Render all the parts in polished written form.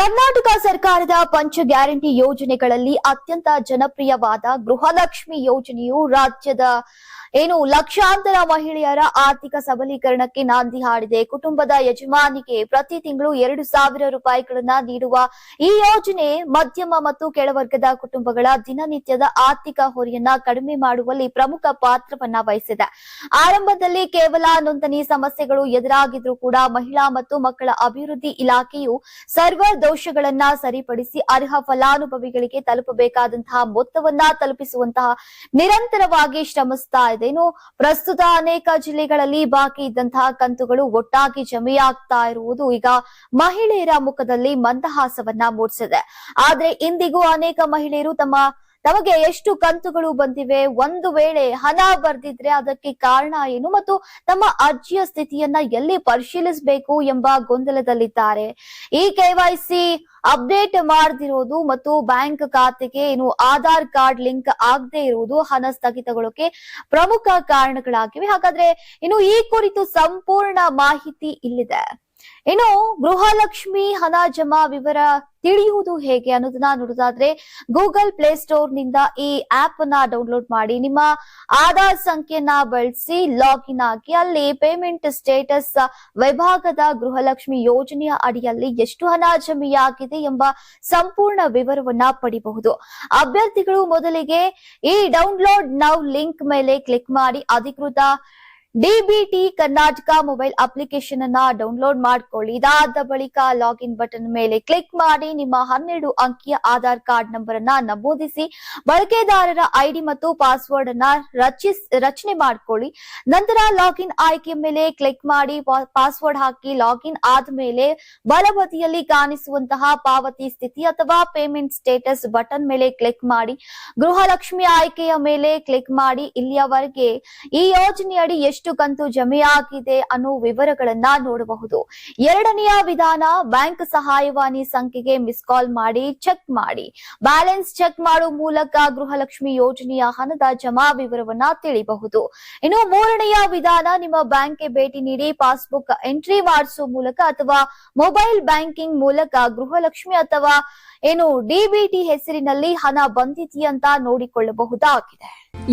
ಕರ್ನಾಟಕ ಸರ್ಕಾರದ ಪಂಚ ಗ್ಯಾರಂಟಿ ಯೋಜನೆಗಳಲ್ಲಿ ಅತ್ಯಂತ ಜನಪ್ರಿಯವಾದ ಗೃಹಲಕ್ಷ್ಮಿ ಯೋಜನೆಯು ರಾಜ್ಯದ ಲಕ್ಷಾಂತರ ಮಹಿಳೆಯರ ಆರ್ಥಿಕ ಸಬಲೀಕರಣಕ್ಕೆ ನಾಂದಿ ಹಾಡಿದೆ. ಕುಟುಂಬದ ಯಜಮಾನಿಗೆ ಪ್ರತಿ ತಿಂಗಳು 2,000 ರೂಪಾಯಿಗಳನ್ನ ನೀಡುವ ಈ ಯೋಜನೆ ಮಧ್ಯಮ ಮತ್ತು ಕೆಳವರ್ಗದ ಕುಟುಂಬಗಳ ದಿನನಿತ್ಯದ ಆರ್ಥಿಕ ಹೊರೆಯನ್ನ ಕಡಿಮೆ ಮಾಡುವಲ್ಲಿ ಪ್ರಮುಖ ಪಾತ್ರವನ್ನ ವಹಿಸಿದೆ. ಆರಂಭದಲ್ಲಿ ಕೇವಲ ನೋಂದಣಿ ಸಮಸ್ಯೆಗಳು ಎದುರಾಗಿದ್ರೂ ಕೂಡ ಮಹಿಳಾ ಮತ್ತು ಮಕ್ಕಳ ಅಭಿವೃದ್ಧಿ ಇಲಾಖೆಯು ಸರ್ವರ್ ದೋಷಗಳನ್ನ ಸರಿಪಡಿಸಿ ಅರ್ಹ ಫಲಾನುಭವಿಗಳಿಗೆ ತಲುಪಬೇಕಾದಂತಹ ಮೊತ್ತವನ್ನ ತಲುಪಿಸುವಂತಹ ನಿರಂತರವಾಗಿ ಶ್ರಮಿಸ್ತಾ ಇದೆ. ಪ್ರಸ್ತುತ ಅನೇಕ ಜಿಲ್ಲೆಗಳಲ್ಲಿ ಬಾಕಿ ಇದ್ದಂತಹ ಕಂತುಗಳು ಒಟ್ಟಾಗಿ ಜಮೆಯಾಗ್ತಾ ಇರುವುದು ಈಗ ಮಹಿಳೆಯರ ಮುಖದಲ್ಲಿ ಮಂದಹಾಸವನ್ನ ಮೂಡಿಸಿದೆ. ಆದ್ರೆ ಇಂದಿಗೂ ಅನೇಕ ಮಹಿಳೆಯರು ತಮಗೆ ಎಷ್ಟು ಕಂತುಗಳು ಬಂದಿವೆ, ಒಂದು ವೇಳೆ ಹಣ ಬರ್ದಿದ್ರೆ ಅದಕ್ಕೆ ಕಾರಣ ಏನು ಮತ್ತು ತಮ್ಮ ಅರ್ಜಿಯ ಸ್ಥಿತಿಯನ್ನ ಎಲ್ಲಿ ಪರಿಶೀಲಿಸಬೇಕು ಎಂಬ ಗೊಂದಲದಲ್ಲಿದ್ದಾರೆ. ಈ ಕೆವೈಸಿ ಅಪ್ಡೇಟ್ ಮಾಡದಿರೋದು ಮತ್ತು ಬ್ಯಾಂಕ್ ಖಾತೆಗೆ ಆಧಾರ್ ಕಾರ್ಡ್ ಲಿಂಕ್ ಆಗದೆ ಇರುವುದು ಹಣ ಸ್ಥಗಿತಗೊಳ್ಳೋಕೆ ಪ್ರಮುಖ ಕಾರಣಗಳಾಗಿವೆ. ಹಾಗಾದ್ರೆ ಈ ಕುರಿತು ಸಂಪೂರ್ಣ ಮಾಹಿತಿ ಇಲ್ಲಿದೆ. ಗೃಹಲಕ್ಷ್ಮಿ ಹಣ ಜಮಾ ವಿವರ ತಿಳಿಯುವುದು ಹೇಗೆ ಅನ್ನೋದನ್ನ ನೋಡೋದಾದ್ರೆ ಗೂಗಲ್ ಪ್ಲೇ ಸ್ಟೋರ್ ನಿಂದ ಈ ಆಪ್ ಅನ್ನ ಡೌನ್ಲೋಡ್ ಮಾಡಿ ನಿಮ್ಮ ಆಧಾರ್ ಸಂಖ್ಯೆಯನ್ನ ಬಳಸಿ ಲಾಗಿನ್ ಆಗಿ ಅಲ್ಲಿ ಪೇಮೆಂಟ್ ಸ್ಟೇಟಸ್ ವಿಭಾಗದ ಗೃಹಲಕ್ಷ್ಮಿ ಯೋಜನೆಯ ಅಡಿಯಲ್ಲಿ ಎಷ್ಟು ಹಣ ಜಮೆಯಾಗಿದೆ ಎಂಬ ಸಂಪೂರ್ಣ ವಿವರವನ್ನ ಪಡಿಬಹುದು. ಅಭ್ಯರ್ಥಿಗಳು ಮೊದಲಿಗೆ ಈ ಡೌನ್ಲೋಡ್ ನೌ ಲಿಂಕ್ ಮೇಲೆ ಕ್ಲಿಕ್ ಮಾಡಿ ಅಧಿಕೃತ ಡಿಬಿಟಿ ಕರ್ನಾಟಕ ಮೊಬೈಲ್ ಅಪ್ಲಿಕೇಶನ್ ಅನ್ನ ಡೌನ್ಲೋಡ್ ಮಾಡ್ಕೊಳ್ಳಿ. ಇದಾದ ಬಳಿಕ ಲಾಗಿನ್ ಬಟನ್ ಮೇಲೆ ಕ್ಲಿಕ್ ಮಾಡಿ ನಿಮ್ಮ 12 ಅಂಕಿಯ ಆಧಾರ್ ಕಾರ್ಡ್ ನಂಬರ್ ಅನ್ನ ನಮೂದಿಸಿ ಬಳಕೆದಾರರ ಐಡಿ ಮತ್ತು ಪಾಸ್ವರ್ಡ್ ಅನ್ನ ರಚನೆ ಮಾಡ್ಕೊಳ್ಳಿ. ನಂತರ ಲಾಗಿನ್ ಆಯ್ಕೆ ಮೇಲೆ ಕ್ಲಿಕ್ ಮಾಡಿ ಪಾಸ್ವರ್ಡ್ ಹಾಕಿ ಲಾಗಿನ್ ಆದ್ಮೇಲೆ ಬಲಬದಿಯಲ್ಲಿ ಕಾಣಿಸುವಂತಹ ಪಾವತಿ ಸ್ಥಿತಿ ಅಥವಾ ಪೇಮೆಂಟ್ ಸ್ಟೇಟಸ್ ಬಟನ್ ಮೇಲೆ ಕ್ಲಿಕ್ ಮಾಡಿ ಗೃಹಲಕ್ಷ್ಮಿ ಆಯ್ಕೆಯ ಮೇಲೆ ಕ್ಲಿಕ್ ಮಾಡಿ ಇಲ್ಲಿಯವರೆಗೆ ಈ ಯೋಜನೆಯಡಿ ಎಷ್ಟು ಕಂತು ಜಮೆಯಾಗಿದೆ ಅನ್ನೋ ವಿವರಗಳನ್ನ ನೋಡಬಹುದು. ಎರಡನೆಯ ವಿಧಾನ ಬ್ಯಾಂಕ್ ಸಹಾಯವಾಣಿ ಸಂಖ್ಯೆಗೆ ಮಿಸ್ ಕಾಲ್ ಮಾಡಿ ಚೆಕ್ ಮಾಡಿ ಬ್ಯಾಲೆನ್ಸ್ ಚೆಕ್ ಮಾಡುವ ಮೂಲಕ ಗೃಹಲಕ್ಷ್ಮಿ ಯೋಜನೆಯ ಹಣದ ಜಮಾ ವಿವರವನ್ನ ತಿಳಿಯಬಹುದು. ಇನ್ನು ಮೂರನೆಯ ವಿಧಾನ ನಿಮ್ಮ ಬ್ಯಾಂಕ್ಗೆ ಭೇಟಿ ನೀಡಿ ಪಾಸ್ಬುಕ್ ಎಂಟ್ರಿ ಮಾಡಿಸುವ ಮೂಲಕ ಅಥವಾ ಮೊಬೈಲ್ ಬ್ಯಾಂಕಿಂಗ್ ಮೂಲಕ ಗೃಹಲಕ್ಷ್ಮಿ ಅಥವಾ ಡಿಬಿಟಿ ಹೆಸರಿನಲ್ಲಿ ಹಣ ಬಂದಿದೆಯಾ ಅಂತ ನೋಡಿಕೊಳ್ಳಬಹುದಾಗಿದೆ.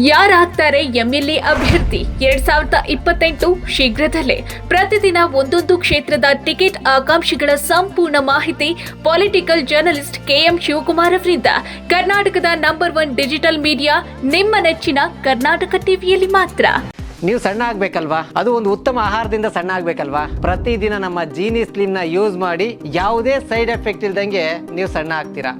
ಯಾರಾಗ್ತಾರೆ ಎಂಎಲ್ಎ ಅಭ್ಯರ್ಥಿ 2028 ಶೀಘ್ರದಲ್ಲೇ ಪ್ರತಿದಿನ ಒಂದೊಂದು ಕ್ಷೇತ್ರದ ಟಿಕೆಟ್ ಆಕಾಂಕ್ಷಿಗಳ ಸಂಪೂರ್ಣ ಮಾಹಿತಿ ಪೊಲಿಟಿಕಲ್ ಜರ್ನಲಿಸ್ಟ್ ಕೆಎಂ ಶಿವಕುಮಾರ್ ಅವರಿಂದ ಕರ್ನಾಟಕದ ನಂಬರ್ 1 ಡಿಜಿಟಲ್ ಮೀಡಿಯಾ ನಿಮ್ಮ ನೆಚ್ಚಿನ ಕರ್ನಾಟಕ ಟಿವಿಯಲ್ಲಿ ಮಾತ್ರ. ನೀವು ಸಣ್ಣ ಆಗ್ಬೇಕಲ್ವಾ? ಅದು ಒಂದು ಉತ್ತಮ ಆಹಾರದಿಂದ ಸಣ್ಣ ಆಗ್ಬೇಕಲ್ವಾ? ಪ್ರತಿದಿನ ನಮ್ಮ ಜೀನಿ ಸ್ಲಿಮ್ ನ ಯೂಸ್ ಮಾಡಿ ಯಾವುದೇ ಸೈಡ್ ಎಫೆಕ್ಟ್ ಇಲ್ದಂಗೆ ನೀವು ಸಣ್ಣ ಆಗ್ತೀರಾ.